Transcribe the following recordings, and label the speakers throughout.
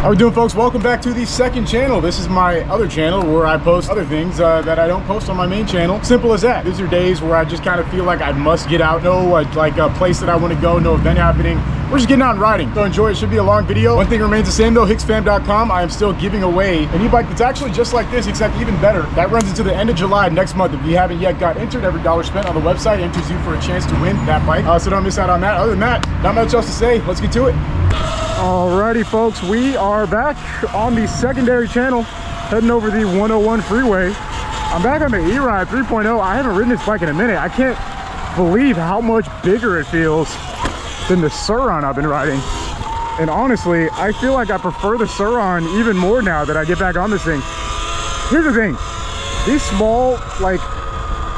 Speaker 1: How we doing, folks? Welcome back to the second channel. This is my other channel where I post other things that I don't post on my main channel. Simple as that. These are days where I just kind of feel like I must get out. No like a place that I want to go, no event happening. We're just getting out and riding. So enjoy. It should be a long video. One thing remains the same though, hicksfam.com. I am still giving away an e-bike that's actually just like this, except even better. That runs into the end of July next month. If you haven't yet got entered, every dollar spent on the website enters you for a chance to win that bike. So don't miss out on that. Other than that, not much else to say. Let's get to it. Alrighty, folks, we are back on the secondary channel, heading over the 101 freeway. I'm back on the E-Ride 3.0. I haven't ridden this bike in a minute. I can't believe how much bigger it feels than the Surron I've been riding. And honestly, I feel like I prefer the Surron even more now that I get back on this thing. Here's the thing, these small, like,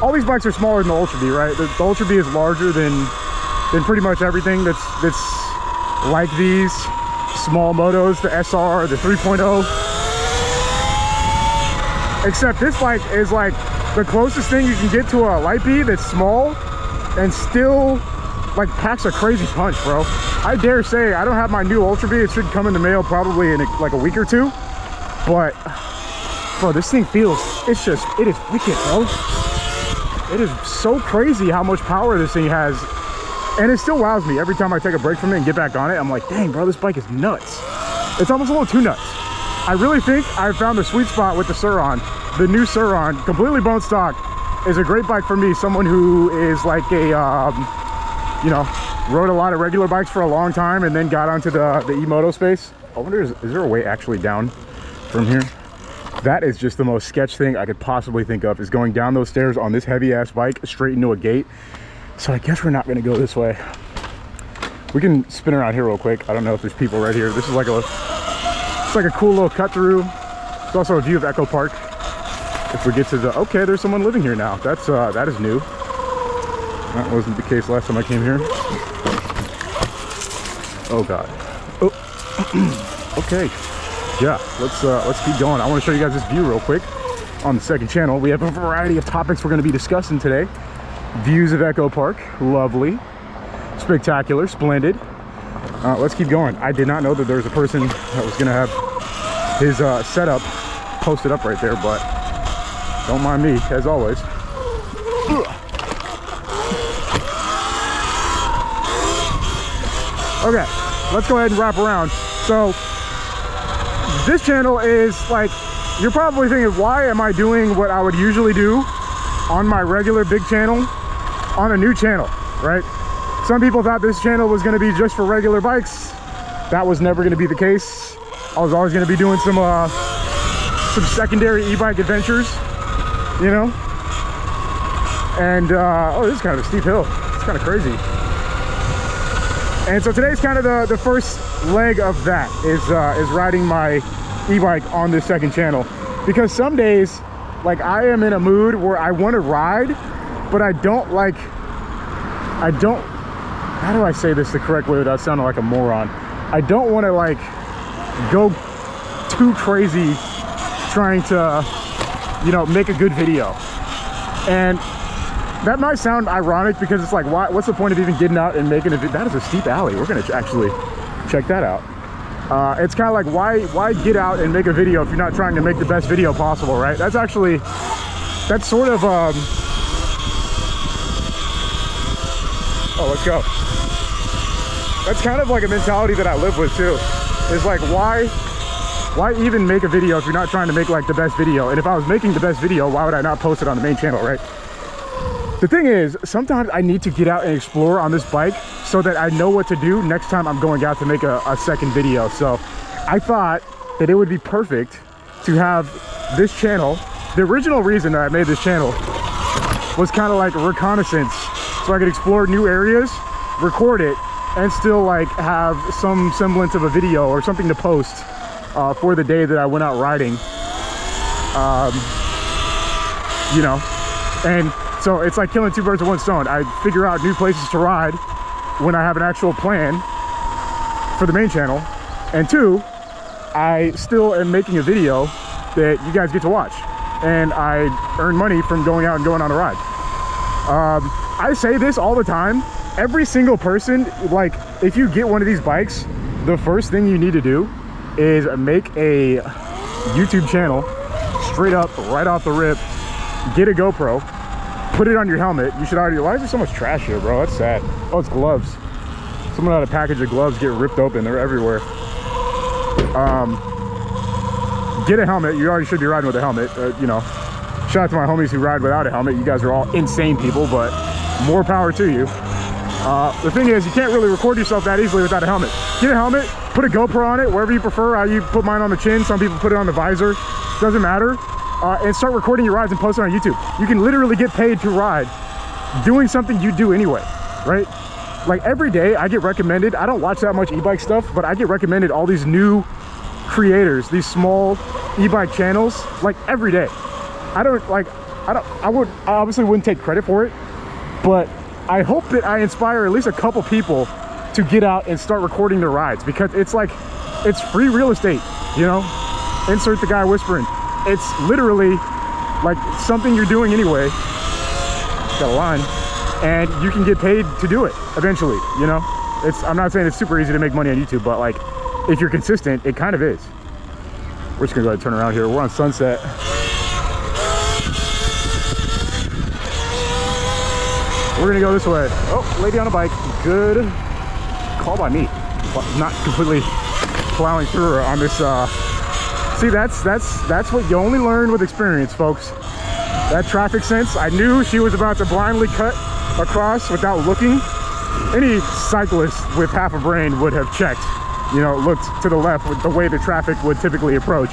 Speaker 1: all these bikes are smaller than the Ultra B, right? The Ultra B is larger than pretty much everything that's like these small motos, the SR, the 3.0. Except this bike is like the closest thing you can get to a light B that's small and still like packs a crazy punch, bro. I dare say I don't have my new Ultra B. It should come in the mail probably in like a week or two. But bro, this thing feels, it is wicked, bro. It is so crazy how much power this thing has. And it still wows me every time I take a break from it and get back on it. I'm like, dang, bro, this bike is nuts. It's almost a little too nuts. I really think I found the sweet spot with the Surron. The new Surron, completely bone stock, is a great bike for me. Someone who is like a, you know, rode a lot of regular bikes for a long time and then got onto the e-moto space. I wonder, is there a way actually down from here? That is just the most sketch thing I could possibly think of, is going down those stairs on this heavy ass bike straight into a gate. So I guess we're not gonna go this way. We can spin around here real quick. I don't know if there's people right here. This is like it's like a cool little cut through. It's also a view of Echo Park. If we get to the, okay, there's someone living here now. That is new. That wasn't the case last time I came here. Oh God. Oh. Okay. Yeah, let's keep going. I want to show you guys this view real quick on the second channel. We have a variety of topics we're going to be discussing today. Views of Echo Park, lovely, spectacular, splendid. Let's keep going. I did not know that there was a person that was gonna have his setup posted up right there, but don't mind me, as always. Okay, let's go ahead and wrap around. So this channel is like, you're probably thinking, why am I doing what I would usually do on my regular big channel on a new channel, right? Some people thought this channel was going to be just for regular bikes. That was never going to be the case. I was always going to be doing some secondary e-bike adventures, you know. And oh, this is kind of a steep hill. It's kind of crazy. And so today's kind of the first leg of that is riding my e-bike on this second channel, because some days, like, I am in a mood where I want to ride, but I don't, how do I say this the correct way without sounding like a moron? I don't want to like go too crazy trying to, you know, make a good video. And that might sound ironic, because it's like, what's the point of even getting out and making a video? That is a steep alley. We're going to actually check that out. It's kind of like, why get out and make a video if you're not trying to make the best video possible, right? That's sort of oh, let's go. That's kind of like a mentality that I live with too. It's like, why even make a video if you're not trying to make like the best video? And if I was making the best video, why would I not post it on the main channel, right? The thing is, sometimes I need to get out and explore on this bike so that I know what to do next time I'm going out to make a second video. So I thought that it would be perfect to have this channel. The original reason that I made this channel was kind of like reconnaissance, so I could explore new areas, record it, and still like have some semblance of a video or something to post for the day that I went out riding. You know, and so it's like killing two birds with one stone. I figure out new places to ride when I have an actual plan for the main channel, and two, I still am making a video that you guys get to watch, and I earn money from going out and going on a ride. I say this all the time. Every single person, like, if you get one of these bikes, the first thing you need to do is make a YouTube channel straight up, right off the rip. Get a GoPro, put it on your helmet. You should already, why is there so much trash here, bro? That's sad. Oh, it's gloves. Someone had a package of gloves get ripped open. They're everywhere. Get a helmet. You already should be riding with a helmet. You know, shout out to my homies who ride without a helmet. You guys are all insane people, but more power to you. The thing is, you can't really record yourself that easily without a helmet. Get a helmet, put a GoPro on it, wherever you prefer. You put mine on the chin. Some people put it on the visor. Doesn't matter. And start recording your rides and post it on YouTube. You can literally get paid to ride doing something you do anyway, right? Like every day I get recommended, I don't watch that much e-bike stuff, but I get recommended all these new creators, these small e-bike channels, like every day. I obviously wouldn't take credit for it, but I hope that I inspire at least a couple people to get out and start recording their rides, because it's like, it's free real estate, you know? Insert the guy whispering. It's literally like something you're doing anyway. Got a line, and you can get paid to do it eventually, you know? I'm not saying it's super easy to make money on YouTube, but like if you're consistent, it kind of is. We're just gonna go ahead and turn around here. We're on Sunset. We're gonna go this way. Oh, lady on a bike. Good call by me. Not completely plowing through her on this. See, that's what you only learn with experience, folks. That traffic sense. I knew she was about to blindly cut across without looking. Any cyclist with half a brain would have checked, you know, looked to the left with the way the traffic would typically approach.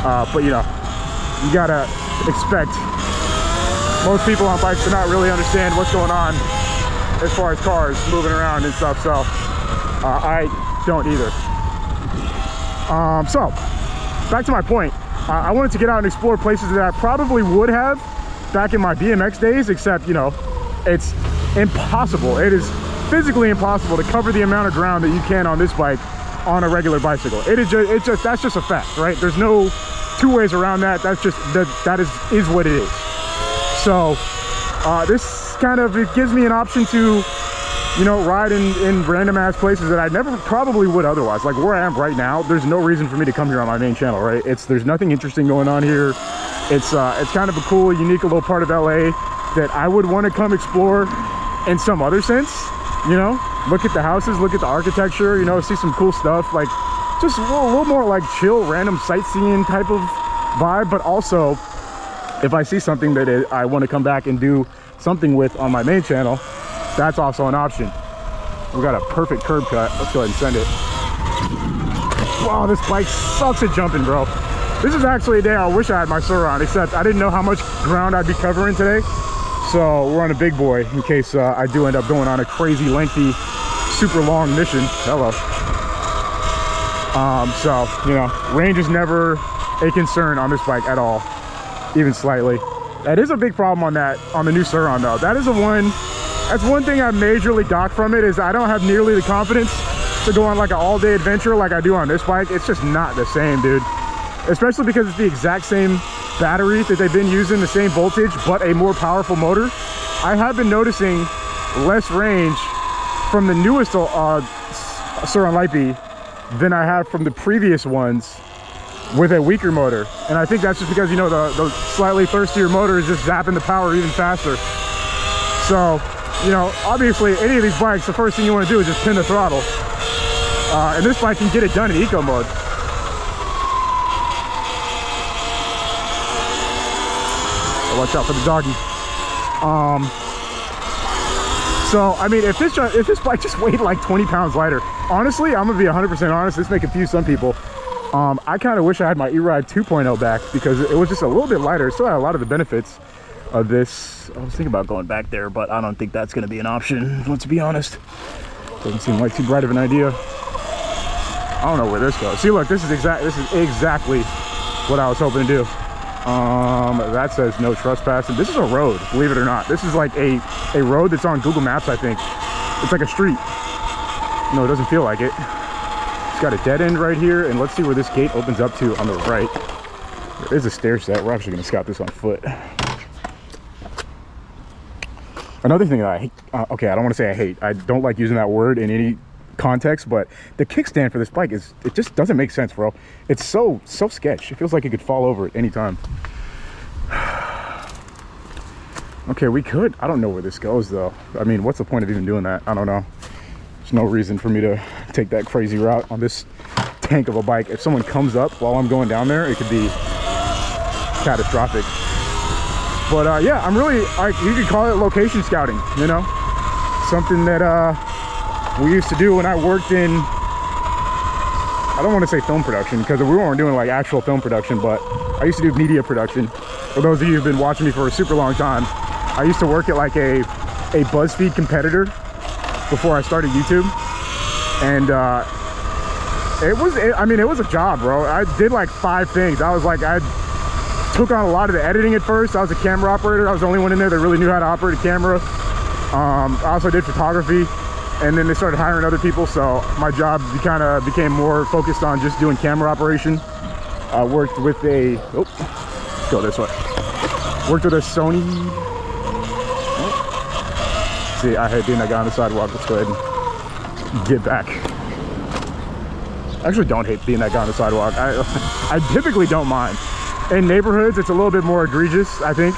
Speaker 1: But you know, you gotta expect most people on bikes to not really understand what's going on as far as cars moving around and stuff. So I don't either. So back to my point. I wanted to get out and explore places that I probably would have back in my BMX days, except, you know, it's impossible. It is physically impossible to cover the amount of ground that you can on this bike on a regular bicycle. That's just a fact, right? There's no two ways around that. That's just, that is what it is. So this kind of, it gives me an option to, you know, ride in random ass places that I never probably would otherwise. Like where I am right now, there's no reason for me to come here on my main channel, right? There's nothing interesting going on here. It's kind of a cool, unique little part of LA that I would want to come explore in some other sense, you know? Look at the houses, look at the architecture, you know, see some cool stuff, like just a little more like chill, random sightseeing type of vibe. But also, if I see something that I want to come back and do something with on my main channel, that's also an option. We got a perfect curb cut. Let's go ahead and send it. Wow, this bike sucks at jumping, bro. This is actually a day I wish I had my surron, except I didn't know how much ground I'd be covering today. So we're on a big boy in case I do end up going on a crazy lengthy, super long mission. Hello. So, you know, range is never a concern on this bike at all, even slightly. That is a big problem on the new surron though. That's one thing I majorly dock from it, is I don't have nearly the confidence to go on like an all-day adventure like I do on this bike. It's just not the same, dude. Especially because it's the exact same battery that they've been using, the same voltage, but a more powerful motor. I have been noticing less range from the newest surron Lightbee than I have from the previous ones with a weaker motor. And I think that's just because, you know, the slightly thirstier motor is just zapping the power even faster. So, you know, obviously any of these bikes, the first thing you want to do is just pin the throttle. And this bike can get it done in eco mode. Watch out for the doggy. So I mean, if this bike just weighed like 20 pounds lighter, honestly, I'm gonna be 100% honest, this may confuse some people. I kind of wish I had my E-Ride 2.0 back, because it was just a little bit lighter. It still had a lot of the benefits of this. I was thinking about going back there, but I don't think that's gonna be an option, let's be honest. Doesn't seem like too bright of an idea. I don't know where this goes. See, look, this is exactly what I was hoping to do. That says no trespassing. This is a road, believe it or not. This is like a road that's on Google Maps, I think. It's like a street. No, it doesn't feel like it. It's got a dead end right here, and let's see where this gate opens up to on the right. There is a stair set. We're actually going to scout this on foot. Another thing that I hate, okay, I don't want to say I hate. I don't like using that word in any context, but the kickstand for this bike is, it just doesn't make sense, bro. It's so sketch. It feels like it could fall over at any time. Okay, we could, I don't know where this goes though. I mean, what's the point of even doing that? I don't know. There's no reason for me to take that crazy route on this tank of a bike. If someone comes up while I'm going down there, it could be catastrophic. But yeah, I'm really, you could call it location scouting, you know? Something that we used to do when I worked in, I don't want to say film production because we weren't doing like actual film production, but I used to do media production. For those of you who've been watching me for a super long time, I used to work at like a BuzzFeed competitor before I started YouTube. And I mean, it was a job, bro. I did like 5 things. I took on a lot of the editing at first. I was a camera operator. I was the only one in there that really knew how to operate a camera. I also did photography, and then they started hiring other people, so my job kind of became more focused on just doing camera operation. I worked with a, let's go this way. Worked with a Sony. See, I hate being that guy on the sidewalk. Let's go ahead and get back. I actually don't hate being that guy on the sidewalk. I typically don't mind. In neighborhoods, it's a little bit more egregious, I think.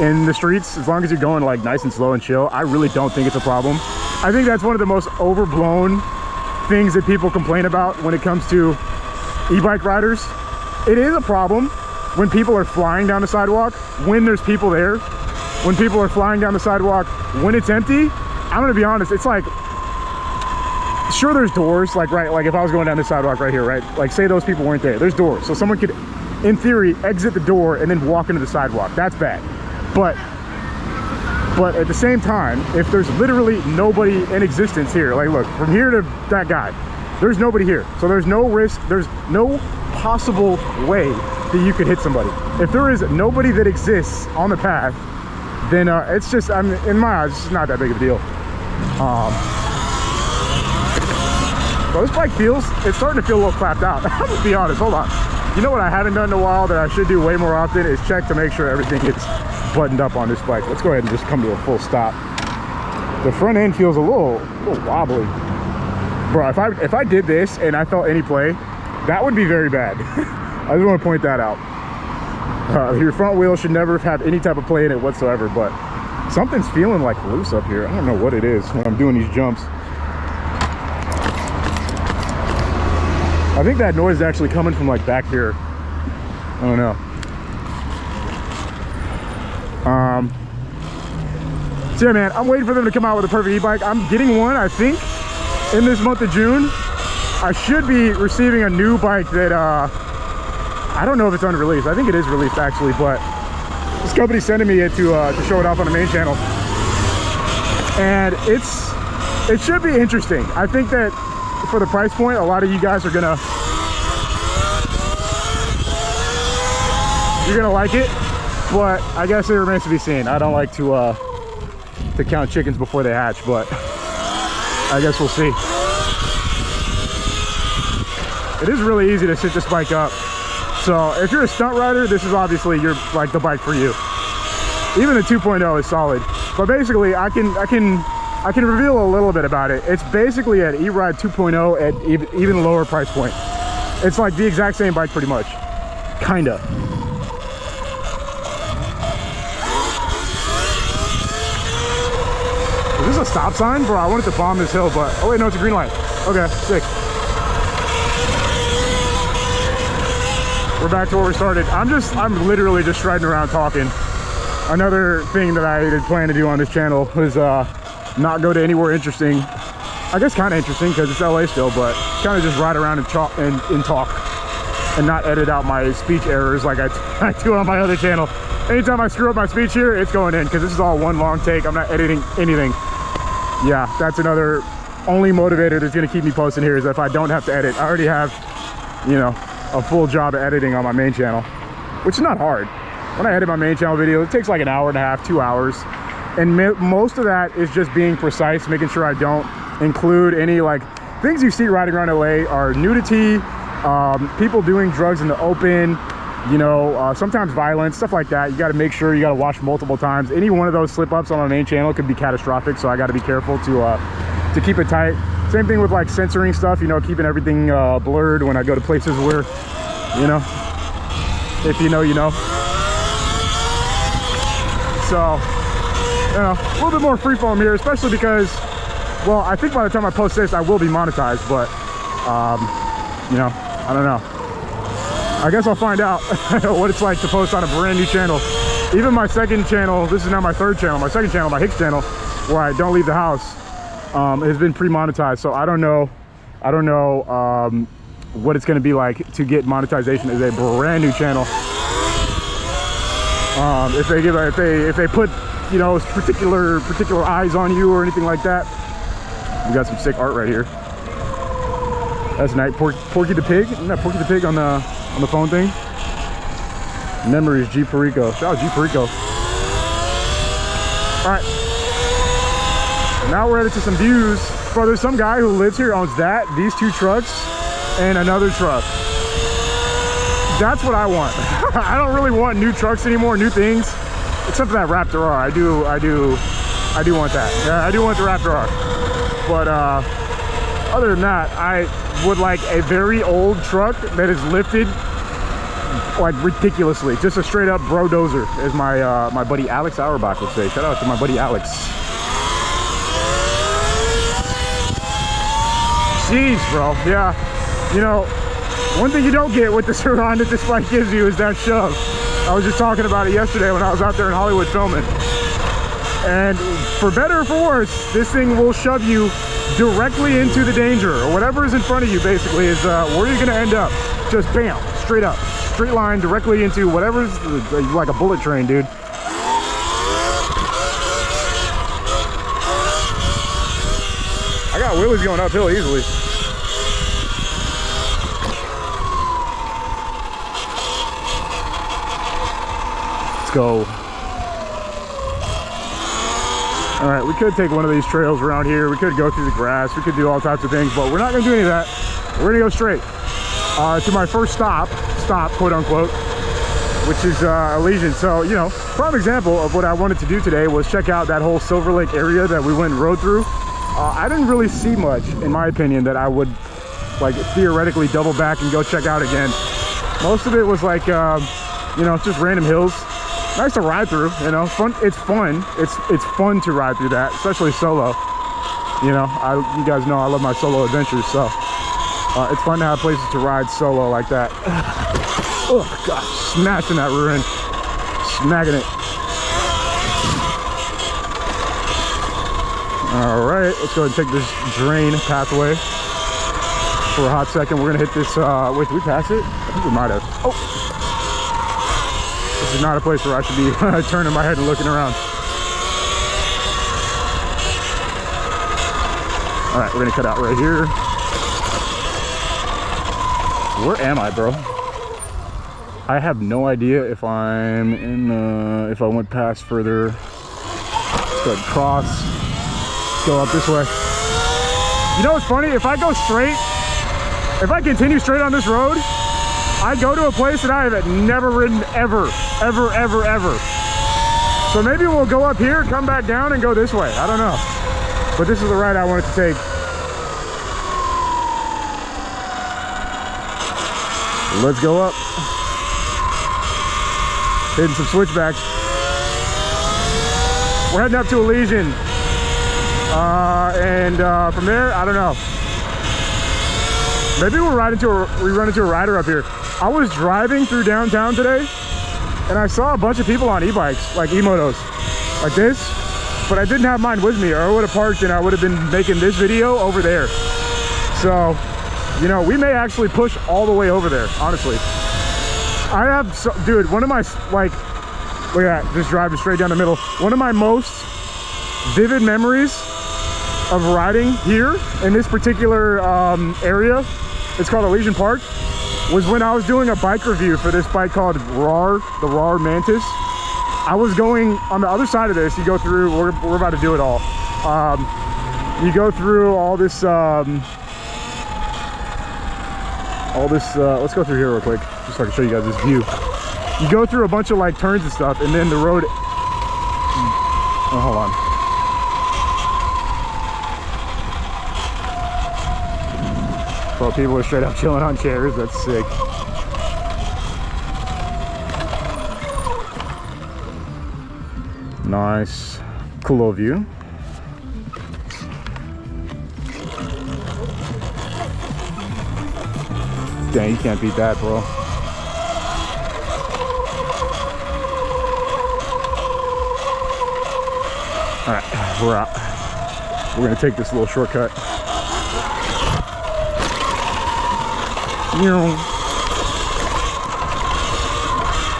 Speaker 1: In the streets, as long as you're going like nice and slow and chill, I really don't think it's a problem. I think that's one of the most overblown things that people complain about when it comes to e-bike riders. It is a problem when people are flying down the sidewalk, when there's people there. When people are flying down the sidewalk, when it's empty, I'm gonna be honest, it's like, sure there's doors, like right, like if I was going down the sidewalk right here, right? Like say those people weren't there, there's doors. So someone could, in theory, exit the door and then walk into the sidewalk. That's bad. But at the same time, if there's literally nobody in existence here, like look, from here to that guy, there's nobody here. So there's no risk, there's no possible way that you could hit somebody. If there is nobody that exists on the path, then it's just, I mean, in my eyes, it's not that big of a deal. But this bike feels, it's starting to feel a little clapped out. I'm gonna be honest, hold on. You know what I haven't done in a while that I should do way more often is check to make sure everything gets buttoned up on this bike. Let's go ahead and just come to a full stop. The front end feels a little wobbly. Bro, if I did this and I felt any play, that would be very bad. I just want to point that out. Your front wheel should never have any type of play in it whatsoever, but something's feeling like loose up here. I don't know what it is when I'm doing these jumps. I think that noise is actually coming from like back here. I don't know. So yeah, man, I'm waiting for them to come out with a perfect e-bike. I'm getting one, I think, in this month of June. I should be receiving a new bike that I don't know if it's unreleased. I think it is released actually, but this company's sending me it to show it off on the main channel. And it should be interesting. I think that for the price point, a lot of you guys are gonna like it, but I guess it remains to be seen. I don't like to count chickens before they hatch, but I guess we'll see. It is really easy to sit this bike up. So if you're a stunt rider, this is obviously like the bike for you. Even the 2.0 is solid. But basically, I can reveal a little bit about it. It's basically an E-Ride 2.0 at even lower price point. It's like the exact same bike pretty much. Kinda. Is this a stop sign? Bro, I wanted to bomb this hill, but... Oh wait, no, it's a green light. Okay, sick. We're back to where we started. I'm literally just striding around talking. Another thing that I had planned to do on this channel was not go to anywhere interesting. I guess kind of interesting because it's LA still, but kind of just ride around and talk and not edit out my speech errors like I do on my other channel. Anytime I screw up my speech here, it's going in because this is all one long take. I'm not editing anything. Yeah, that's another only motivator that's going to keep me posting here is if I don't have to edit. I already have, you know, a full job of editing on my main channel, which is not hard. When I edit my main channel video, it takes like an hour and a half, 2 hours. And most of that is just being precise, making sure I don't include any like things you see riding around LA are nudity, people doing drugs in the open, you know, sometimes violence, stuff like that. You got to make sure you got to watch multiple times. Any one of those slip ups on my main channel could be catastrophic, so I got to be careful to keep it tight. Same thing with like censoring stuff, you know, keeping everything blurred when I go to places where, you know, if you know, you know. So, you know, a little bit more freeform here, especially because, well, I think by the time I post this, I will be monetized, but, you know, I don't know. I guess I'll find out what it's like to post on a brand new channel. Even my second channel, this is now my third channel, my second channel, my Hicks channel, where I don't leave the house, has been pre-monetized. So I don't know what it's gonna be like to get monetization as a brand new channel. If they put, you know, particular eyes on you or anything like that. We got some sick art right here. That's nice. Porky the Pig. Isn't that Porky the Pig on the phone thing? Memories, G Perico. Shout out G Perico. All right. Now we're headed to some views. Bro, there's some guy who lives here, owns that, these two trucks, and another truck. That's what I want. I don't really want new trucks anymore, new things, except for that Raptor R. I do want that. Yeah, I do want the Raptor R. But other than that, I would like a very old truck that is lifted like ridiculously. Just a straight up bro dozer, as my buddy Alex Auerbach would say. Shout out to my buddy Alex. Jeez, bro. Yeah, you know, one thing you don't get with the surron that this bike gives you is that shove. I was just talking about it yesterday when I was out there in Hollywood filming. And for better or for worse, this thing will shove you directly into the danger, or whatever is in front of you basically is where you're gonna end up. Just bam, straight up, straight line directly into whatever's like a bullet train, dude. I got wheelies going uphill easily. Let's go. All right, we could take one of these trails around here. We could go through the grass. We could do all types of things, but we're not gonna do any of that. We're gonna go straight to my first stop, quote unquote, which is Elysian. So, you know, prime example of what I wanted to do today was check out that whole Silver Lake area that we went and rode through. I didn't really see much, in my opinion, that I would like theoretically double back and go check out again. Most of it was like, you know, just random hills. Nice to ride through, you know. Fun. It's fun. It's fun to ride through that, especially solo. You know, you guys know I love my solo adventures, so it's fun to have places to ride solo like that. Oh gosh, smashing that rear end, smacking it. All right, let's go ahead and take this drain pathway for a hot second. We're gonna hit this. Wait, did we pass it? I think we might have. Oh. This is not a place where I should be turning my head and looking around. All right, we're gonna cut out right here. Where am I, bro? I have no idea if I'm in, if I went past further. Let's go ahead and cross. Let's go up this way. You know what's funny? If I go straight, if I continue straight on this road, I go to a place that I have never ridden ever. So maybe we'll go up here, come back down, and go this way. I don't know. But this is the ride I wanted to take. Let's go up. Hitting some switchbacks. We're heading up to Elysian. And from there, I don't know. Maybe we run into a rider up here. I was driving through downtown today, and I saw a bunch of people on e-bikes, like e-motos, like this, but I didn't have mine with me, or I would have parked and I would have been making this video over there. So, you know, we may actually push all the way over there, honestly. I have, dude, one of my, like, look at that, just driving straight down the middle. One of my most vivid memories of riding here in this particular area, it's called Elysian Park, was when I was doing a bike review for this bike called the RAR Mantis. I was going on the other side of this. You go through, we're about to do it all. You go through all this, let's go through here real quick, just so I can show you guys this view. You go through a bunch of like turns and stuff, and then the road, oh, hold on. Well, people are straight up chilling on chairs. That's sick. Nice, cool little view. Dang, you can't beat that, bro. All right, we're out. We're gonna take this little shortcut. A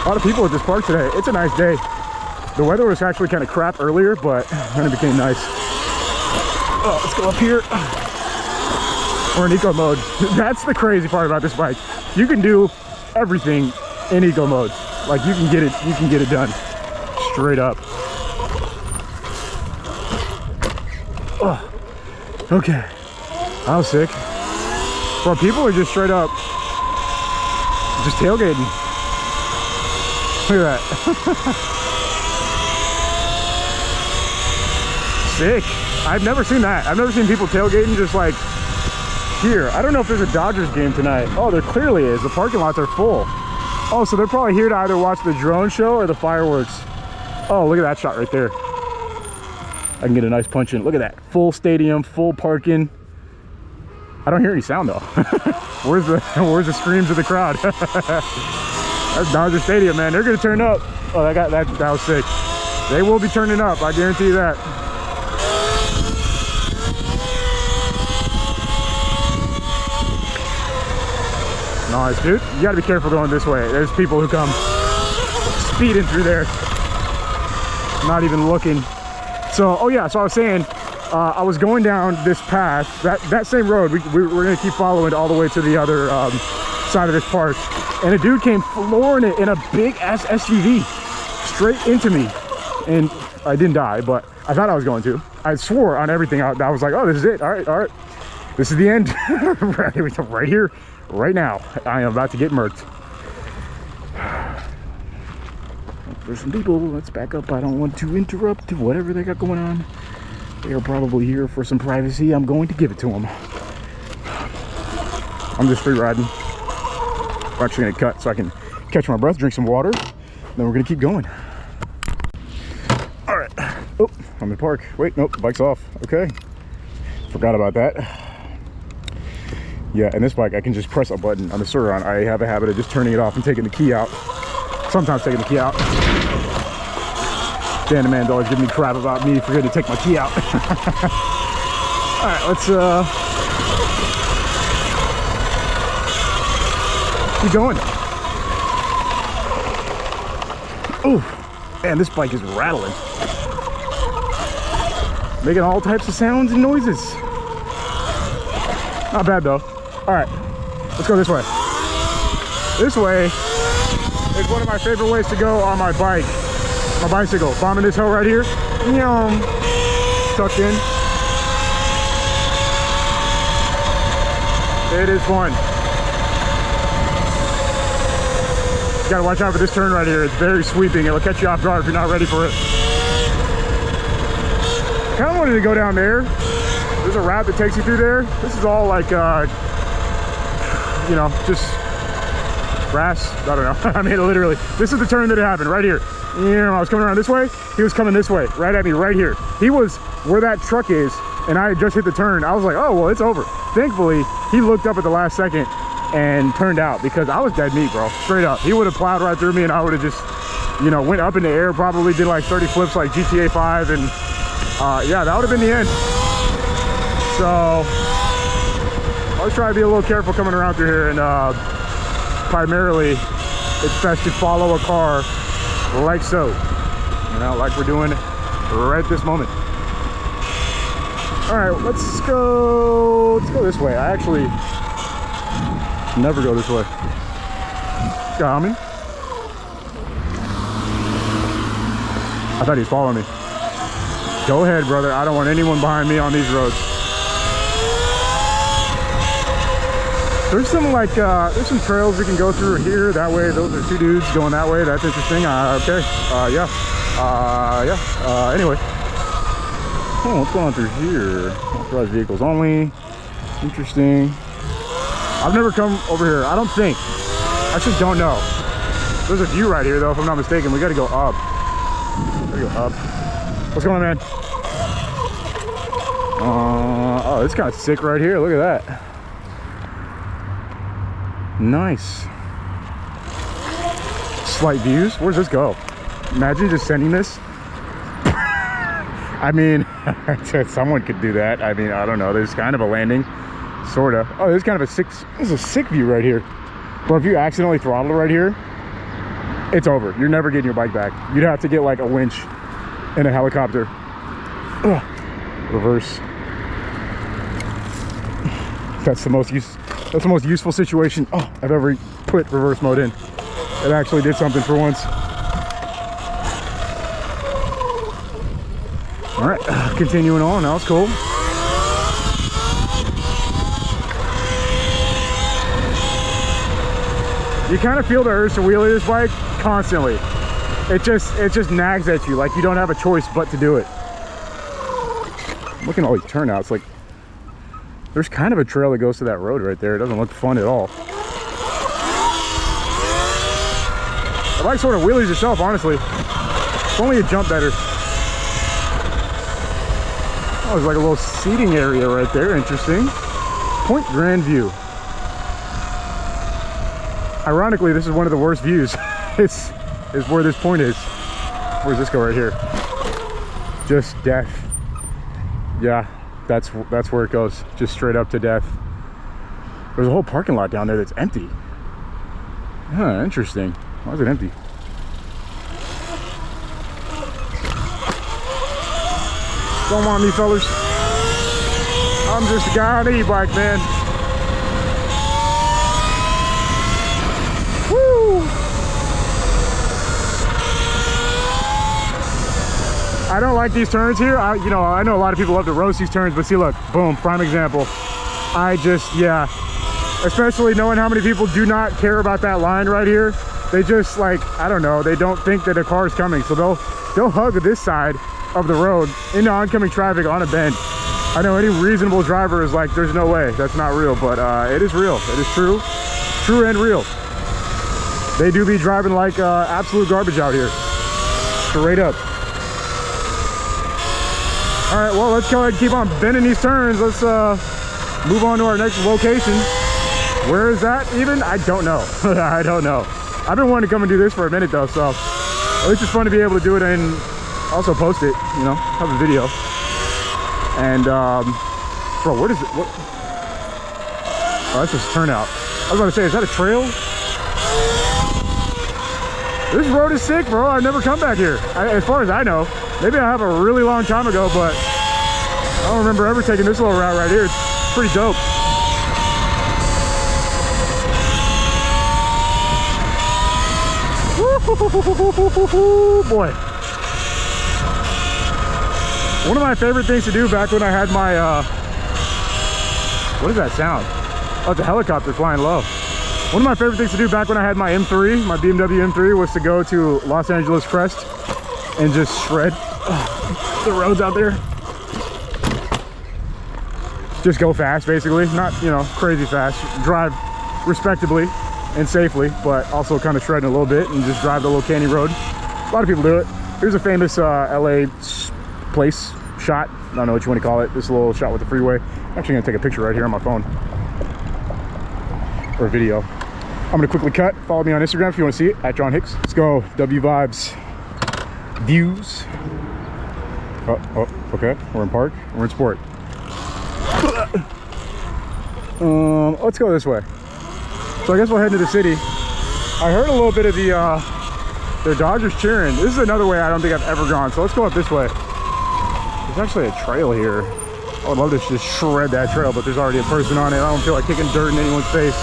Speaker 1: lot of people at this park today. It's a nice day. The weather was actually kind of crap earlier, but then it became nice. Oh, let's go up here. We're in eco mode. That's the crazy part about this bike. You can do everything in eco mode. Like you can get it done straight up. Oh, okay. I was sick. Bro, people are just straight up just tailgating. Look at that. Sick. I've never seen that. I've never seen people tailgating just like here. I don't know if there's a Dodgers game tonight. Oh, there clearly is. The parking lots are full. Oh, so they're probably here to either watch the drone show or the fireworks. Oh, look at that shot right there. I can get a nice punch in. Look at that. Full stadium, full parking. I don't hear any sound though. Where's the screams of the crowd? That's Dodger Stadium, man. They're gonna turn up. Oh, that was sick. They will be turning up. I guarantee you that. Nice, dude. You gotta be careful going this way. There's people who come speeding through there, not even looking. So, oh yeah, so I was saying, I was going down this path, that same road. We're gonna keep following all the way to the other side of this park. And a dude came flooring it in a big ass SUV straight into me. And I didn't die, but I thought I was going to. I swore on everything. I was like, oh, this is it. All right. This is the end. Right here, right now. I am about to get murked. There's some people. Let's back up. I don't want to interrupt whatever they got going on. They are probably here for some privacy. I'm going to give it to them. I'm just free riding. We're actually going to cut so I can catch my breath, drink some water, then we're going to keep going. All right. Oh, I'm in the park. Wait, nope, bike's off. Okay. Forgot about that. Yeah, and this bike, I can just press a button on the surron. I have a habit of just turning it off and taking the key out. Sometimes taking the key out. Dan the man's always giving me crap about me forgetting to take my key out. All right, let's keep going. Oh, man, this bike is rattling. Making all types of sounds and noises. Not bad though. All right, let's go this way. This way is one of my favorite ways to go on my bike. My bicycle, bombing this hill right here. Tucked in. It is fun. Gotta watch out for this turn right here. It's very sweeping. It'll catch you off guard if you're not ready for it. Kinda wanted to go down there. There's a route that takes you through there. This is all like, you know, just grass. I don't know. I mean, literally, this is the turn that it happened right here. I was coming around this way. He was coming this way, right at me, right here. He was where that truck is, and I had just hit the turn. I was like, oh, well, it's over. Thankfully, he looked up at the last second and turned out, because I was dead meat, bro. Straight up. He would have plowed right through me, and I would have just, you know, went up in the air, probably did like 30 flips like GTA 5, and yeah, that would have been the end. So I always try to be a little careful coming around through here, and primarily it's best to follow a car like so, you know, like we're doing right this moment. All right, let's go this way. I actually never go this way. Got me. I thought he was following me. Go ahead, brother. I don't want anyone behind me on these roads. There's some like, there's some trails we can go through here. That way, those are two dudes going that way. That's interesting. Okay. Yeah. Anyway. Oh, what's going on through here? Authorized vehicles only. Interesting. I've never come over here. I don't think. I actually don't know. There's a view right here, though, if I'm not mistaken. We got to go up. Gotta go up. What's going on, man? Oh, it's kind of sick right here. Look at that. Nice. Slight views. Where's this go? Imagine just sending this. I mean, someone could do that. I mean, I don't know. There's kind of a landing, sort of. Oh, there's kind of a sick. This is a sick view right here. But if you accidentally throttle right here, it's over. You're never getting your bike back. You'd have to get like a winch and a helicopter. Ugh. Reverse. That's the most useful situation I've ever put reverse mode in. It actually did something for once. All right, continuing on. That was cool. You kind of feel the urge to wheelie this bike constantly. It just nags at you like you don't have a choice but to do it. Look at all these turnouts. Like, there's kind of a trail that goes to that road right there. It doesn't look fun at all. The bike sort of wheelies itself, honestly. It's only a jump better. Oh, there's like a little seating area right there. Interesting. Point Grand View. Ironically, this is one of the worst views. is where this point is. Where does this go right here? Just death. Yeah, that's where it goes. Just straight up to death. There's a whole parking lot down there that's empty. Huh, interesting. Why is it empty? Don't mind me, fellas. I'm just a guy on an e-bike, man. Woo! I don't like these turns here. I know a lot of people love to roast these turns, but see, look, boom, prime example. Yeah. Especially knowing how many people do not care about that line right here. They just, like, I don't know, they don't think that a car is coming, so they'll hug this side of the road into oncoming traffic on a bend. I know any reasonable driver is like, there's no way, that's not real, but it is real. It is true and real. They do be driving like absolute garbage out here, straight up. All right, well, let's go ahead and keep on bending these turns. Let's move on to our next location. Where is that even? I don't know. I don't know. I've been wanting to come and do this for a minute though, so at least it's fun to be able to do it and also post it, you know, have a video. And bro, what is it? What? Oh, that's just a turnout. I was about to say, is that a trail? This road is sick, bro. I've never come back here, as far as I know. Maybe I have a really long time ago, but I don't remember ever taking this little route right here. It's pretty dope. Boy. One of my favorite things to do back when I had my, what is that sound? Oh, it's a helicopter flying low. One of my favorite things to do back when I had my M3, my BMW M3, was to go to Los Angeles Crest and just shred the roads out there. Just go fast, basically. Not, you know, crazy fast. Drive respectably and safely, but also kind of shredding a little bit and just drive the little canny road. A lot of people do it. Here's a famous LA place shot. I don't know what you want to call it. This little shot with the freeway. I'm actually gonna take a picture right here on my phone. Or video. I'm gonna quickly cut. Follow me on Instagram if you want to see it, at John Hicks. Let's go. W Vibes Views. Oh, okay. We're in park. We're in sport. Let's go this way. So I guess we'll head into the city. I heard a little bit of the Dodgers cheering. This is another way I don't think I've ever gone. So let's go up this way. There's actually a trail here. I would love to just shred that trail, but there's already a person on it. I don't feel like kicking dirt in anyone's face.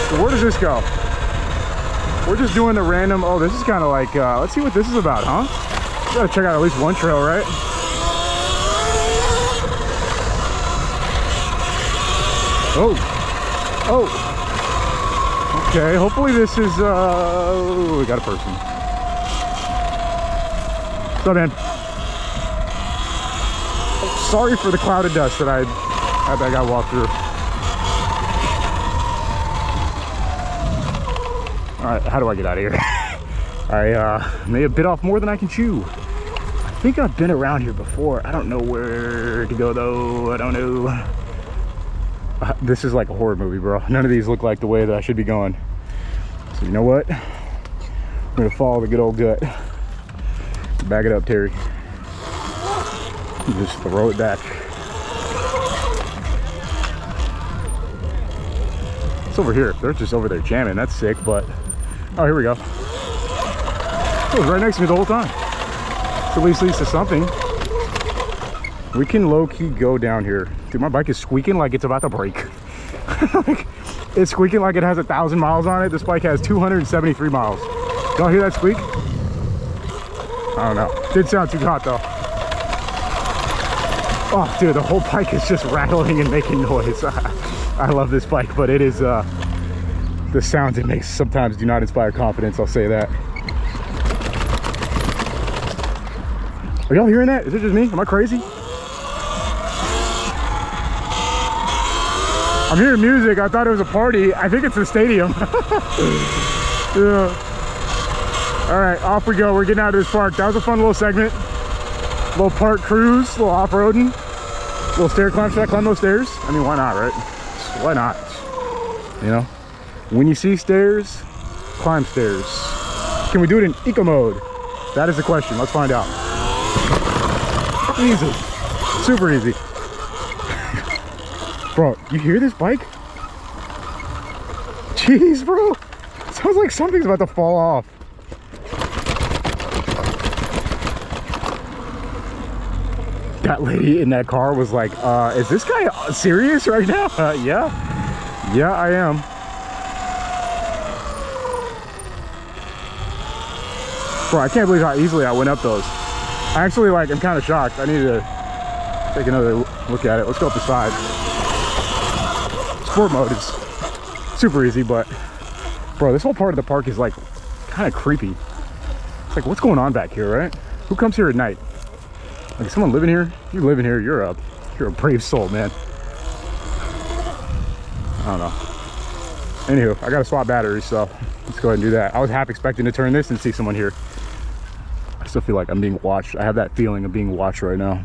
Speaker 1: So where does this go? We're just doing the random, oh, this is kind of like, let's see what this is about, huh? We gotta check out at least one trail, right? Oh, okay, hopefully this is, oh, we got a person. What's up, man? Oh, sorry for the cloud of dust that I had that guy walk through. All right, how do I get out of here? I may have bit off more than I can chew. I think I've been around here before. I don't know where to go though. I don't know. This is like a horror movie, bro. None of these look like the way that I should be going. So you know what? I'm gonna follow the good old gut. Back it up, Terry. Just throw it back. It's over here. They're just over there jamming. That's sick, but... Oh, here we go. It was right next to me the whole time. So at least leads to something. We can low-key go down here. Dude, my bike is squeaking like it's about to break. Like, it's squeaking like it has 1,000 miles on it. This bike has 273 miles. Y'all hear that squeak? I don't know. Did sound too hot though. Oh, dude, the whole bike is just rattling and making noise. I love this bike, but it is, the sounds it makes sometimes do not inspire confidence, I'll say that. Are y'all hearing that? Is it just me? Am I crazy? I'm hearing music. I thought it was a party. I think it's a stadium. Yeah. All right, off we go. We're getting out of this park. That was a fun little segment. Little park cruise, little off-roading, little stair climb. Should I climb those stairs? I mean, why not, right? Why not? You know, when you see stairs, climb stairs. Can we do it in eco mode? That is the question. Let's find out. Easy, super easy. Bro, you hear this bike? Jeez, bro. Sounds like something's about to fall off. That lady in that car was like, is this guy serious right now? Yeah, I am. Bro, I can't believe how easily I went up those. I actually, like, I'm kind of shocked. I need to take another look at it. Let's go up the side. Sport mode is super easy, but bro, this whole part of the park is like kind of creepy. It's like, what's going on back here, right? Who comes here at night? Like, is someone living here? If you live in here, you're a brave soul, man. I don't know. Anywho, I gotta swap batteries, so let's go ahead and do that. I was half expecting to turn this and see someone here. I still feel like I'm being watched. I have that feeling of being watched right now.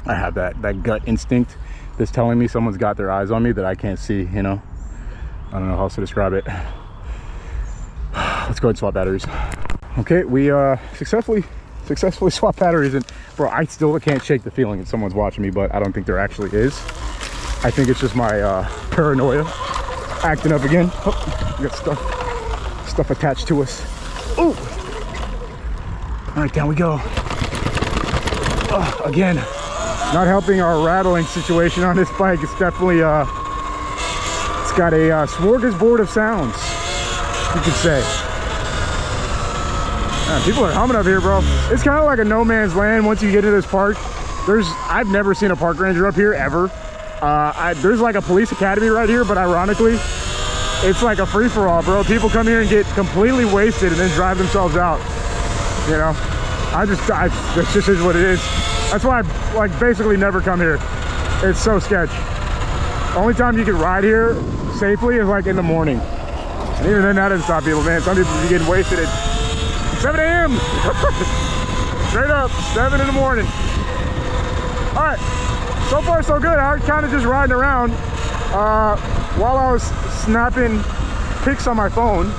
Speaker 1: I have that gut instinct that's telling me someone's got their eyes on me that I can't see, you know? I don't know how else to describe it. Let's go ahead and swap batteries. Okay, we successfully swapped batteries, and bro, I still can't shake the feeling that someone's watching me, but I don't think there actually is. I think it's just my paranoia acting up again. Oh, we got stuff attached to us. Oh! All right, down we go. Oh, again. Not helping our rattling situation on this bike. It's definitely, it's got a smorgasbord of sounds, you could say. Man, people are humming up here, bro. It's kind of like a no man's land once you get into this park. I've never seen a park ranger up here, ever. There's like a police academy right here, but ironically, it's like a free-for-all, bro. People come here and get completely wasted and then drive themselves out, you know? This just is what it is. That's why I like basically never come here. It's so sketch. Only time you can ride here safely is like in the morning. And even then that doesn't stop people, man. Some people be getting wasted at 7 a.m. Straight up, 7 in the morning. All right, so far so good. I was kind of just riding around while I was snapping pics on my phone.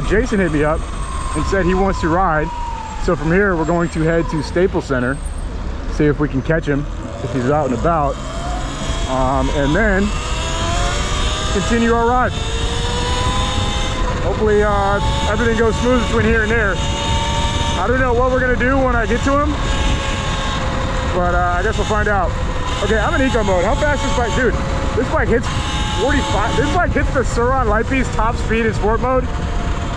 Speaker 1: Jason hit me up and said he wants to ride. So from here, we're going to head to Staples Center, see if we can catch him if he's out and about, and then continue our ride. Hopefully everything goes smooth between here and there. I don't know what we're gonna do when I get to him, but I guess we'll find out. Okay, I'm in eco mode. How fast is this bike? Dude, this bike hits 45. This bike hits the Surron light piece top speed in sport mode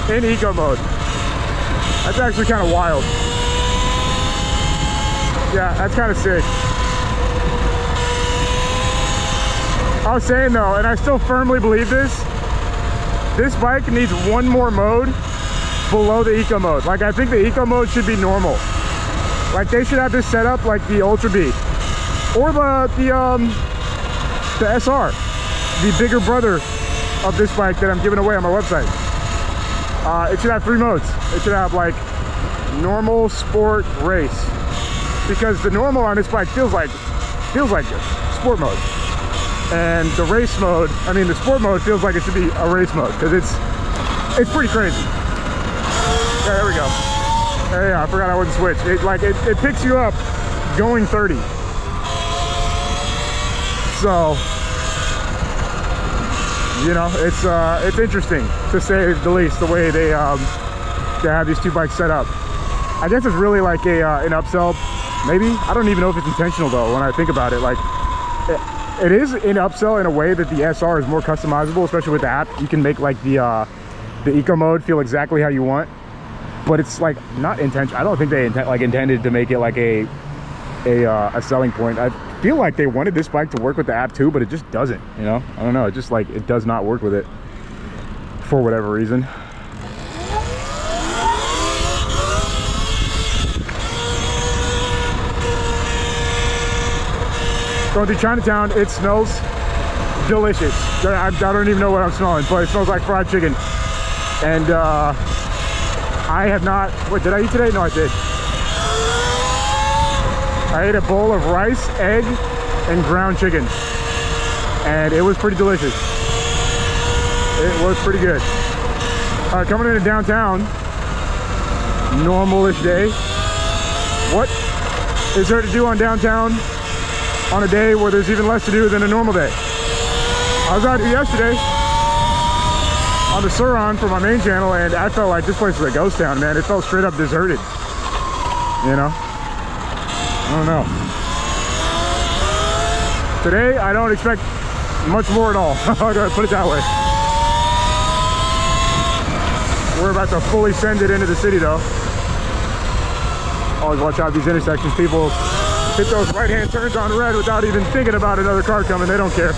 Speaker 1: in eco mode. That's actually kind of wild. Yeah, that's kind of sick. I was saying though, and I still firmly believe this bike needs one more mode below the eco mode. Like, I think the eco mode should be normal. Like, they should have this set up like the Ultra B or the SR, the bigger brother of this bike that I'm giving away on my website. It should have 3 modes. It should have like normal, sport, race. Because the normal on this bike feels like sport mode. And the race mode, I mean the sport mode feels like it should be a race mode because it's pretty crazy. Yeah, there we go. Yeah, I forgot I wouldn't switch. It picks you up going 30. So, you know, it's interesting to say the least, the way they have these 2 bikes set up. I guess it's really like an upsell, maybe. I don't even know if it's intentional though when I think about it. Like, it is an upsell in a way that the SR is more customizable, especially with the app. You can make like the eco mode feel exactly how you want, but it's like not intentional. I don't think they intended to make it like a selling point. I feel like they wanted this bike to work with the app too, but it just doesn't, you know? I don't know, it just like, it does not work with it for whatever reason. Going through Chinatown, it smells delicious. I don't even know what I'm smelling, but it smells like fried chicken. And I have not, what did I eat today? No, I did. I ate a bowl of rice, egg, and ground chicken. And it was pretty delicious. It was pretty good. All right, coming into downtown, normal-ish day. What is there to do on downtown on a day where there's even less to do than a normal day? I was out here yesterday on the Surron for my main channel, and I felt like this place was a ghost town, man. It felt straight up deserted, you know? I don't know. Today, I don't expect much more at all. I'm gonna put it that way. We're about to fully send it into the city though. Always watch out these intersections. People hit those right-hand turns on red without even thinking about another car coming. They don't care.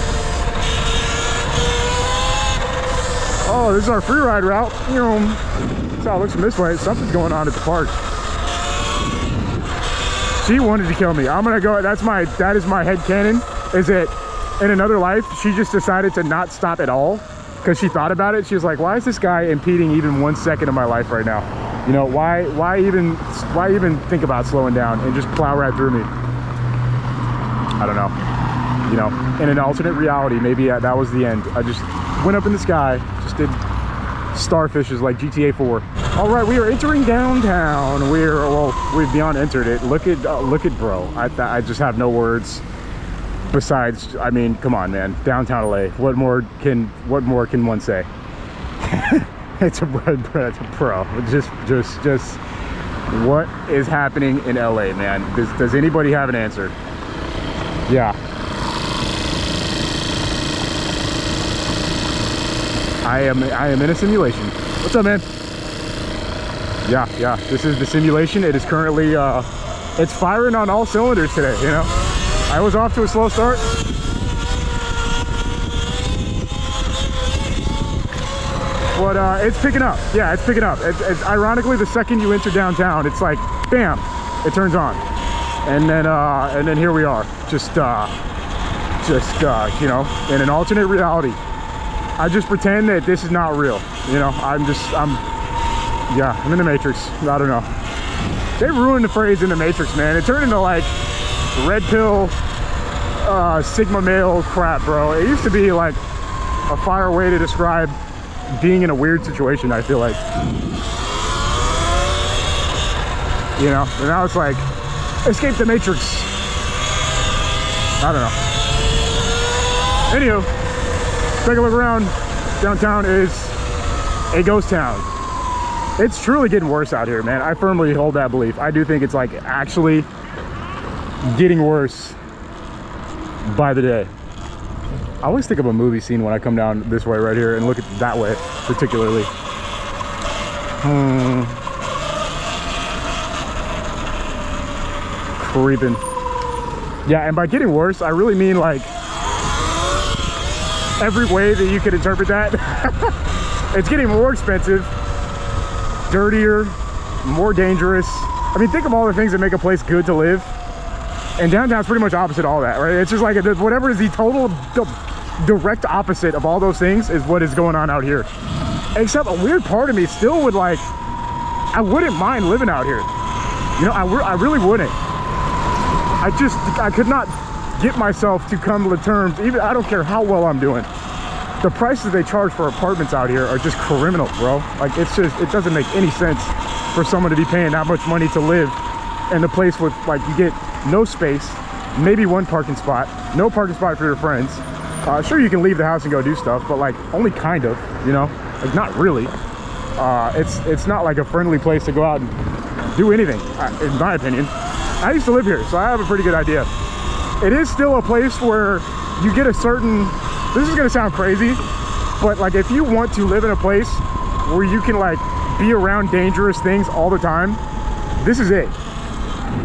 Speaker 1: Oh, this is our free ride route. That's how it looks from this way. Something's going on at the park. She wanted to kill me. I'm gonna go, that is my headcanon, is that in another life, she just decided to not stop at all because she thought about it. She was like, why is this guy impeding even 1 second of my life right now? You know, why even think about slowing down and just plow right through me? I don't know. You know, in an alternate reality, maybe that was the end. I just went up in the sky, just did starfishes like GTA 4. All right, we are entering downtown. We've beyond entered it. Look at bro. I just have no words. Besides, I mean, come on, man. Downtown LA. What more can one say? It's a pro. Just what is happening in LA, man? Does anybody have an answer? Yeah. I am in a simulation. What's up, man? Yeah, this is the simulation. It is currently it's firing on all cylinders today, you know. I was off to a slow start. But it's picking up. Yeah, it's picking up. It's ironically, the second you enter downtown, it's like bam, it turns on. And then here we are. Just you know, in an alternate reality. I just pretend that this is not real. You know, I'm in the Matrix. I don't know. They ruined the phrase in the Matrix, man. It turned into like red pill, Sigma male crap, bro. It used to be like a fire way to describe being in a weird situation, I feel like. You know, and now it's like, escape the Matrix. I don't know. Anywho, take a look around. Downtown is a ghost town. It's truly getting worse out here, man. I firmly hold that belief. I do think it's like actually getting worse by the day. I always think of a movie scene when I come down this way right here and look at that way particularly. Creeping. Yeah, and by getting worse, I really mean like every way that you could interpret that. It's getting more expensive, dirtier, more dangerous. I mean, think of all the things that make a place good to live. And downtown's pretty much opposite all that, right? It's just like whatever is the total direct opposite of all those things is what is going on out here. Except a weird part of me still would like, I wouldn't mind living out here. You know, I really wouldn't. I could not get myself to come to terms, even I don't care how well I'm doing. The prices they charge for apartments out here are just criminal, bro. Like, it's just, it doesn't make any sense for someone to be paying that much money to live in a place with, like, you get no space, maybe one parking spot, no parking spot for your friends. Sure, you can leave the house and go do stuff, but like only kind of, you know, like not really. It's not like a friendly place to go out and do anything, in my opinion. I used to live here, so I have a pretty good idea. It is still a place where you get a certain, this is gonna sound crazy, but like if you want to live in a place where you can like be around dangerous things all the time, this is it.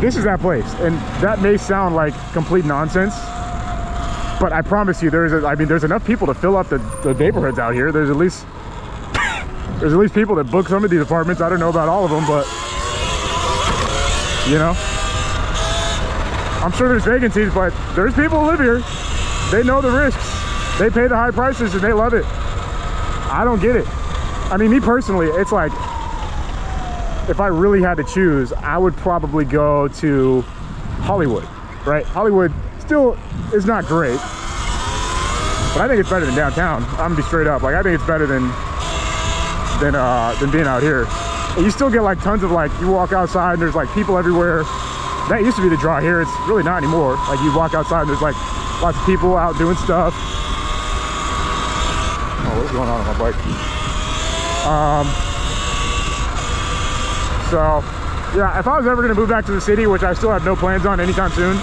Speaker 1: This is that place. And that may sound like complete nonsense, but I promise you there's enough people to fill up the neighborhoods out here. There's at least people that book some of these apartments. I don't know about all of them, but you know, I'm sure there's vacancies, but there's people who live here. They know the risks. They pay the high prices and they love it. I don't get it. I mean, me personally, it's like, if I really had to choose, I would probably go to Hollywood, right? Hollywood still is not great, but I think it's better than downtown. I'm gonna be straight up. Like, I think it's better than being out here. And you still get like tons of like, you walk outside and there's like people everywhere. That used to be the draw here. It's really not anymore. Like, you walk outside and there's like lots of people out doing stuff. Oh, what's going on with my bike? So yeah, if I was ever gonna move back to the city, which I still have no plans on anytime soon,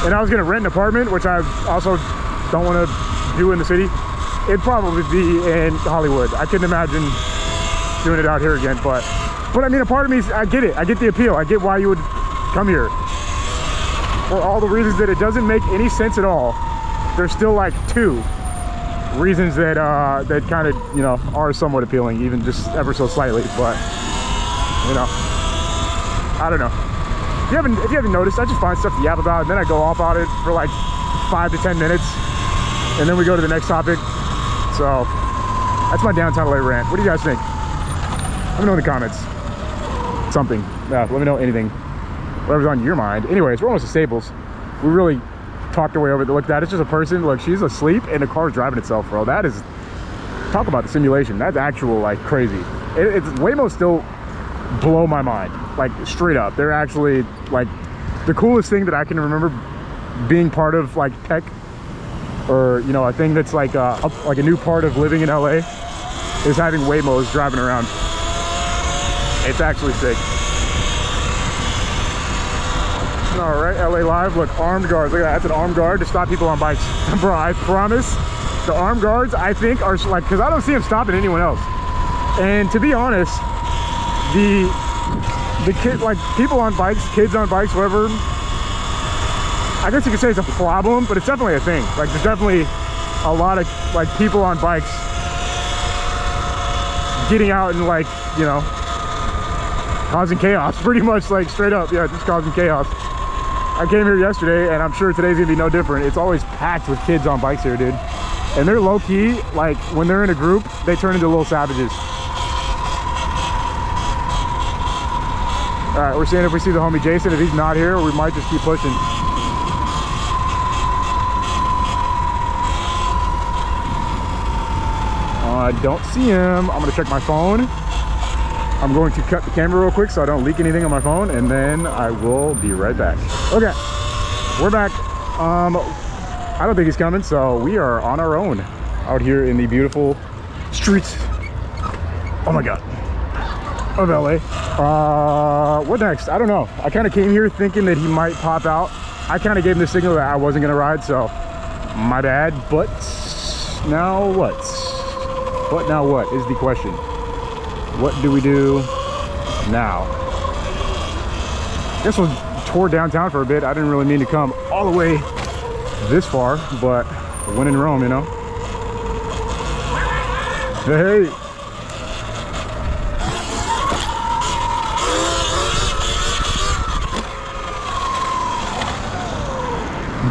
Speaker 1: and I was gonna rent an apartment, which I also don't want to do in the city, it'd probably be in Hollywood. I couldn't imagine doing it out here again, but I mean, a part of me, I get it. I get the appeal. I get why you would come here. For all the reasons that it doesn't make any sense at all, there's still like two reasons that that kind of, you know, are somewhat appealing, even just ever so slightly. But you know, I don't know. If you haven't noticed, I just find stuff to yap about, and then I go off on it for like 5 to 10 minutes, and then we go to the next topic. So that's my downtown LA rant. What do you guys think? Let me know in the comments. Something. Let me know anything. Whatever's on your mind. Anyways, we're almost at Staples. We really talked our way over. Look, that is just a person. Look, she's asleep and the car's driving itself, bro. That is, talk about the simulation. That's actual, like, crazy. It's Waymo still blow my mind, like, straight up. They're actually like the coolest thing that I can remember being part of, like, tech, or, you know, a thing that's like a new part of living in LA, is having Waymos driving around. It's actually sick. All right, LA Live. Look, armed guards. Look at that. That's an armed guard to stop people on bikes. Bro, I promise, the armed guards, I think, are like, because I don't see them stopping anyone else. And to be honest, the kid, like, people on bikes, kids on bikes, whatever, I guess you could say it's a problem, but it's definitely a thing. Like, there's definitely a lot of, like, people on bikes getting out and, like, you know, causing chaos, pretty much, like, straight up. Yeah, just causing chaos. I came here yesterday, and I'm sure today's gonna be no different. It's always packed with kids on bikes here, dude. And they're low-key, like, when they're in a group, they turn into little savages. All right, we're seeing if we see the homie Jason. If he's not here, we might just keep pushing. I don't see him. I'm gonna check my phone. I'm going to cut the camera real quick so I don't leak anything on my phone, and then I will be right back. Okay, we're back. I don't think he's coming, so we are on our own out here in the beautiful streets, oh my god, of LA. What next? I don't know. I kind of came here thinking that he might pop out. I kind of gave him the signal that I wasn't gonna ride, so my bad. But now what? But now what is the question? What do we do now? Guess we'll tour downtown for a bit. I didn't really mean to come all the way this far, but when in Rome, you know. Hey.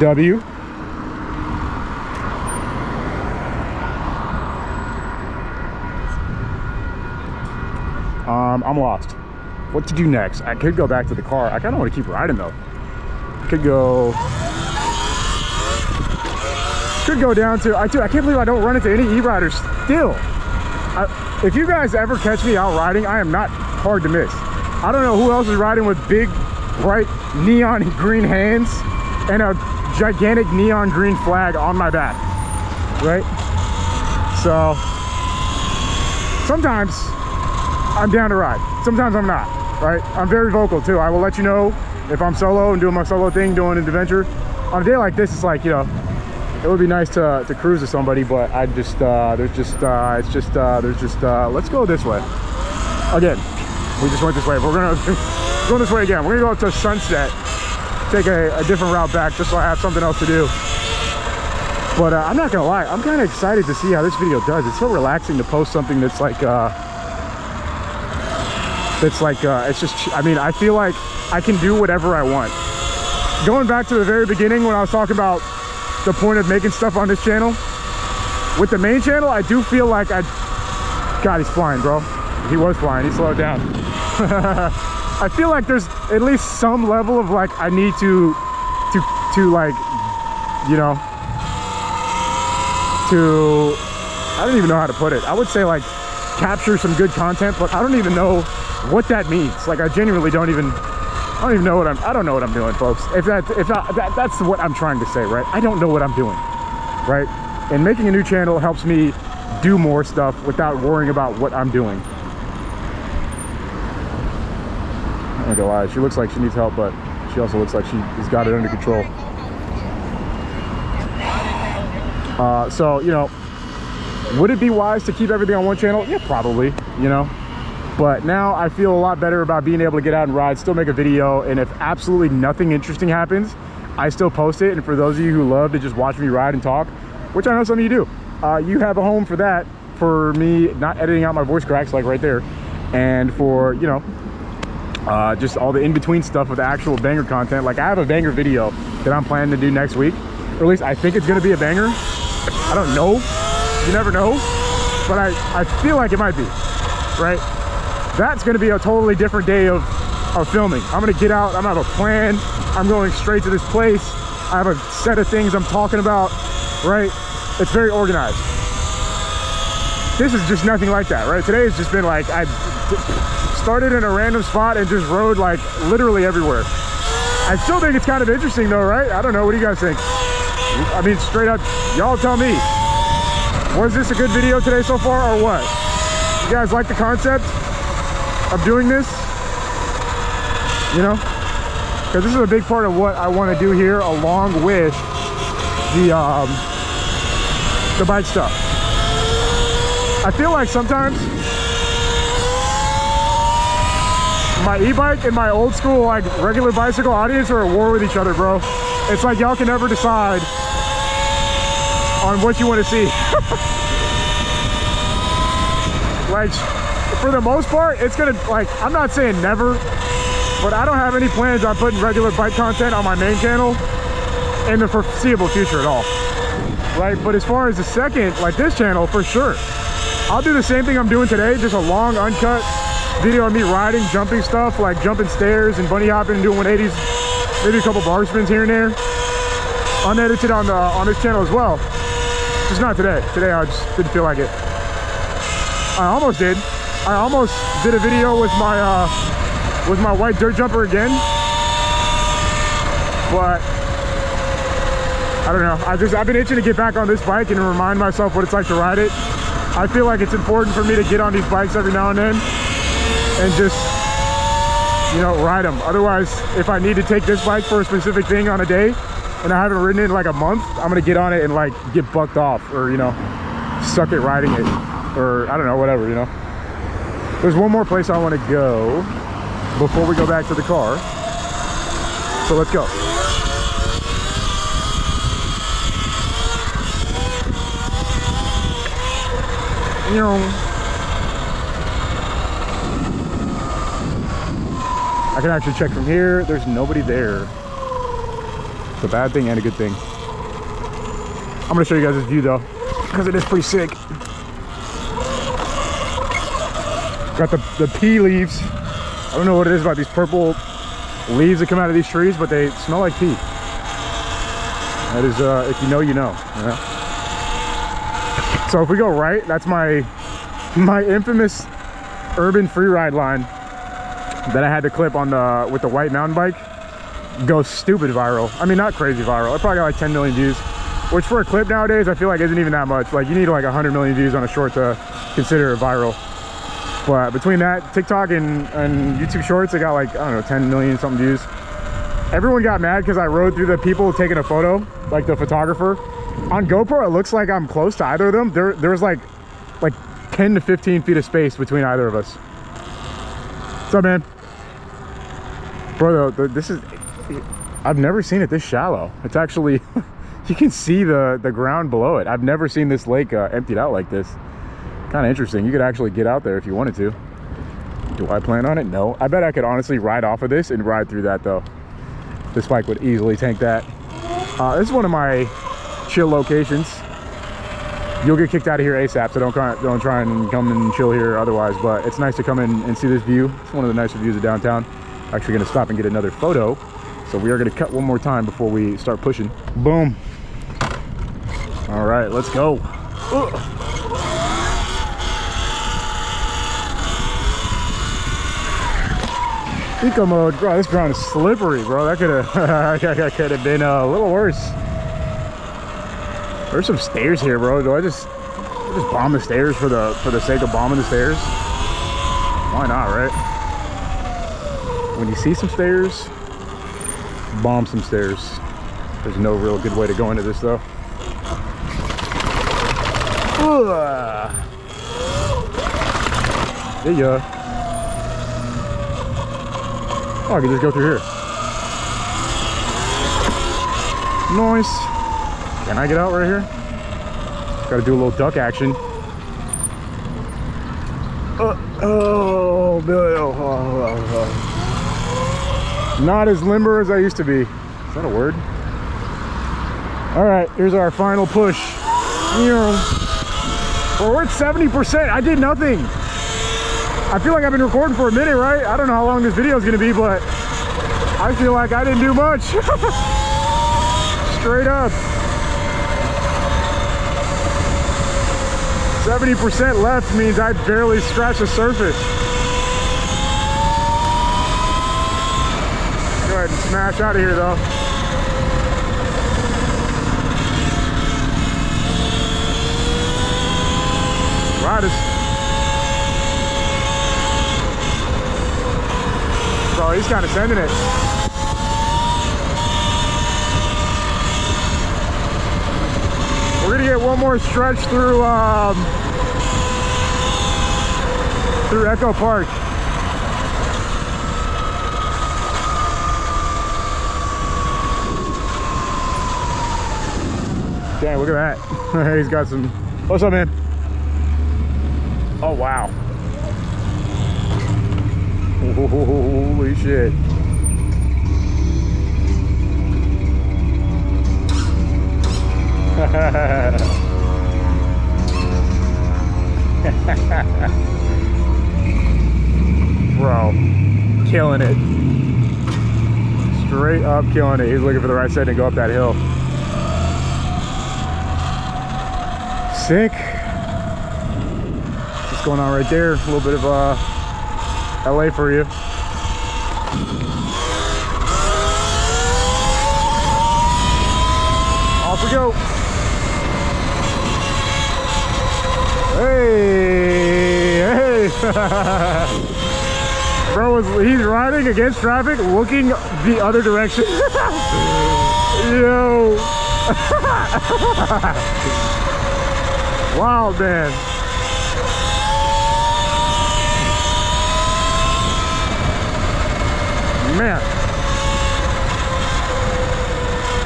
Speaker 1: W. I'm lost. What to do next? I could go back to the car. I kind of want to keep riding though. Could go down to, dude, I can't believe I don't run into any e-riders still. If you guys ever catch me out riding, I am not hard to miss. I don't know who else is riding with big, bright, neon green hands and a gigantic neon green flag on my back, right? So, sometimes I'm down to ride. Sometimes I'm not, right? I'm very vocal too. I will let you know if I'm solo and doing my solo thing, doing an adventure. On a day like this, it's like, you know, it would be nice to cruise with somebody, but I just, let's go this way. Again, we just went this way. We're gonna go this way again. We're gonna go up to Sunset, take a different route back just so I have something else to do. But I'm not gonna lie, I'm kind of excited to see how this video does. It's so relaxing to post something that's like, it's just, I mean, I feel like I can do whatever I want. Going back to the very beginning when I was talking about the point of making stuff on this channel, with the main channel, I do feel like God, he's flying, bro. He was flying, he slowed down. I feel like there's at least some level of like, I need to like, you know, I don't even know how to put it. I would say like capture some good content, but I don't even know what that means. Like I genuinely don't even know what I don't know what I'm doing, folks. That's what I'm trying to say, right? I don't know what I'm doing, right? And making a new channel helps me do more stuff without worrying about what I'm doing. I'm not gonna lie, she looks like she needs help, but she also looks like she's got it under control. So, you know, would it be wise to keep everything on one channel? Yeah, probably, you know. But now I feel a lot better about being able to get out and ride, still make a video, and if absolutely nothing interesting happens, I still post it. And for those of you who love to just watch me ride and talk, which I know some of you do, you have a home for that, for me not editing out my voice cracks like right there, and for, you know, just all the in-between stuff with actual banger content. Like I have a banger video that I'm planning to do next week, or at least I think it's gonna be a banger. I don't know, you never know, but I feel like it might be, right? That's gonna be a totally different day of filming. I'm gonna get out, I'm gonna have a plan, I'm going straight to this place, I have a set of things I'm talking about, right? It's very organized. This is just nothing like that, right? Today has just been like, I started in a random spot and just rode like literally everywhere. I still think it's kind of interesting though, right? I don't know, what do you guys think? I mean, straight up, y'all tell me. Was this a good video today so far or what? You guys like the concept of doing this? You know? Because this is a big part of what I want to do here, along with the bike stuff. I feel like sometimes my e-bike and my old school, like regular bicycle audience are at war with each other, bro. It's like y'all can never decide on what you want to see. Like, for the most part, it's gonna, like, I'm not saying never, but I don't have any plans on putting regular bike content on my main channel in the foreseeable future at all, right? But as far as the second, like this channel, for sure, I'll do the same thing I'm doing today, just a long, uncut video of me riding, jumping stuff, like jumping stairs and bunny hopping and doing 180s, maybe a couple bar spins here and there, unedited on this channel as well. Just not today. Today I just didn't feel like it. I almost did. I almost did a video with my white dirt jumper again, but I don't know. I've been itching to get back on this bike and remind myself what it's like to ride it. I feel like it's important for me to get on these bikes every now and then and just, you know, ride them. Otherwise, if I need to take this bike for a specific thing on a day and I haven't ridden it in like a month, I'm gonna get on it and like get bucked off, or, you know, suck at riding it, or I don't know, whatever, you know. There's one more place I want to go before we go back to the car, so let's go. You know, I can actually check from here. There's nobody there. It's a bad thing and a good thing. I'm gonna show you guys this view though, because it is pretty sick. Got the pea leaves. I don't know what it is about these purple leaves that come out of these trees, but they smell like pea. That is, if you know, you know. Yeah? So if we go right, that's my infamous urban free ride line that I had to clip on with the white mountain bike. Goes stupid viral. I mean, not crazy viral. It probably got like 10 million views, which for a clip nowadays, I feel like isn't even that much. Like you need like 100 million views on a short to consider it viral. But between that, TikTok and YouTube Shorts, it got like, I don't know, 10 million something views. Everyone got mad because I rode through the people taking a photo, like the photographer. On GoPro, it looks like I'm close to either of them. There's like 10 to 15 feet of space between either of us. What's up, man? Bro, this is... I've never seen it this shallow. It's actually... you can see the ground below it. I've never seen this lake emptied out like this. Kind of interesting. You could actually get out there if you wanted to. Do I plan on it? No. I bet I could honestly ride off of this and ride through that though. This bike would easily tank that. This is one of my chill locations. You'll get kicked out of here ASAP, so don't try and come and chill here otherwise, but it's nice to come in and see this view. It's one of the nicer views of downtown. Actually gonna stop and get another photo. So we are gonna cut one more time before we start pushing. Boom. All right, let's go. Eco mode, bro, this ground is slippery, bro. That could have been a little worse. There's some stairs here, bro. Do I just bomb the stairs for the sake of bombing the stairs? Why not, right? When you see some stairs, bomb some stairs. There's no real good way to go into this though. Yeah. Oh, I can just go through here. Nice. Can I get out right here? Gotta do a little duck action. Not as limber as I used to be. Is that a word? All right, here's our final push. Well, we're at 70%. I did nothing. I feel like I've been recording for a minute, right? I don't know how long this video is gonna be, but I feel like I didn't do much. Straight up. 70% left means I barely scratched the surface. Go ahead and smash out of here though. Riders. Bro, he's kind of sending it. We're gonna get one more stretch through Echo Park. Damn, look at that. He's got some. What's up, man? Oh wow. Holy shit. Bro, killing it. Straight up killing it. He's looking for the right setting to go up that hill. Sick. What's going on right there? A little bit of LA for you. Off we go. Hey, hey. Bro, he's riding against traffic, looking the other direction. Yo. Wow, man. Man.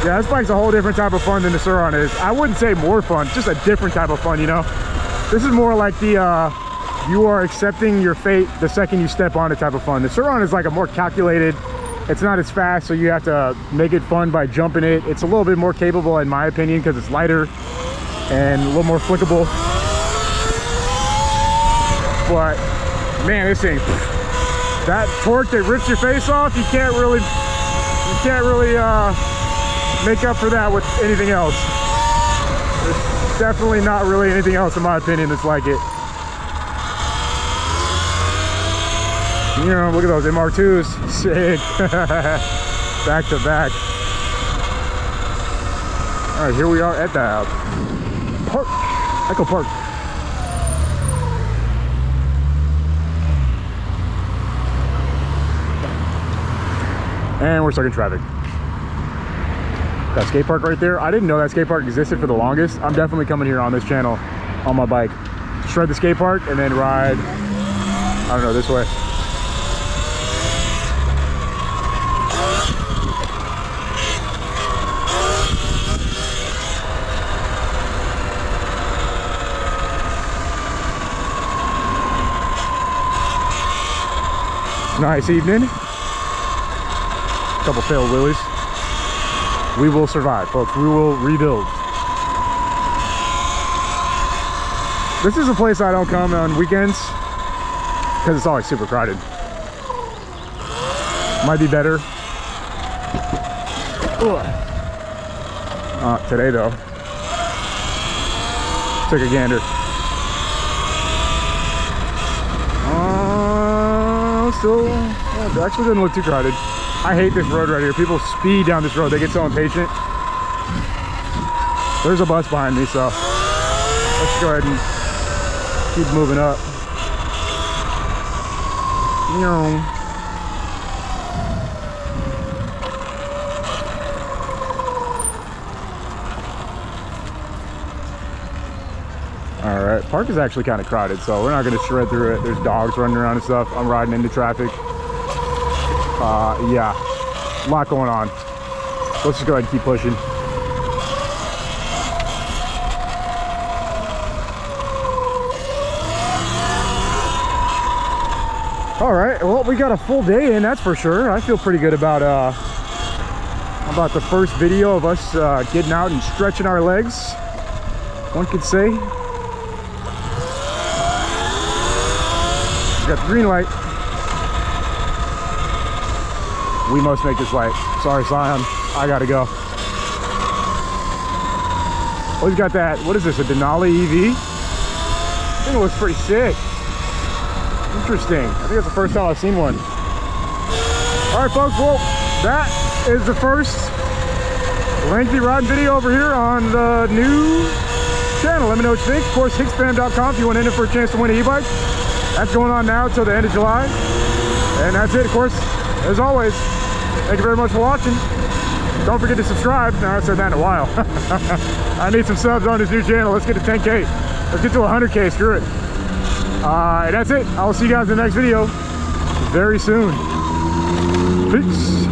Speaker 1: Yeah, this bike's a whole different type of fun than the Surron is. I wouldn't say more fun, just a different type of fun, you know? This is more like the, you are accepting your fate the second you step on it type of fun. The Surron is like a more calculated, it's not as fast, so you have to make it fun by jumping it. It's a little bit more capable in my opinion because it's lighter and a little more flickable. But Man, this thing, that torque that rips your face off, you can't really make up for that with anything else. There's definitely not really anything else, in my opinion, that's like it. You know, look at those MR2s, sick. Back to back. All right, here we are at the park, Echo Park. And we're stuck in traffic. That skate park right there, I didn't know that skate park existed for the longest. I'm definitely coming here on this channel on my bike. Shred the skate park and then ride, I don't know, this way. Nice evening. Couple failed wheelies. We will survive, folks. We will rebuild. This is a place I don't come on weekends because it's always super crowded. Might be better. Today though. Took a gander. Still, it actually doesn't look too crowded. I hate this road right here. People speed down this road. They get so impatient. There's a bus behind me, so let's go ahead and keep moving up. You know. All right, park is actually kind of crowded, so we're not going to shred through it. There's dogs running around and stuff. I'm riding into traffic. Yeah, a lot going on. Let's just go ahead and keep pushing. All right, well, we got a full day in, that's for sure. I feel pretty good about the first video of us getting out and stretching our legs, one could say. Got the green light. We must make this light. Sorry, Scion. I gotta go. Oh, he's got that. What is this? A Denali EV? I think it looks pretty sick. Interesting. I think that's the first time I've seen one. All right, folks. Well, that is the first lengthy riding video over here on the new channel. Let me know what you think. Of course, hickspam.com if you want to enter for a chance to win an e-bike. That's going on now till the end of July. And that's it, of course. As always, thank you very much for watching. Don't forget to subscribe. Now, I said that in a while. I need some subs on this new channel. Let's get to 10K. Let's get to 100K. Screw it. And that's it. I'll see you guys in the next video very soon. Peace.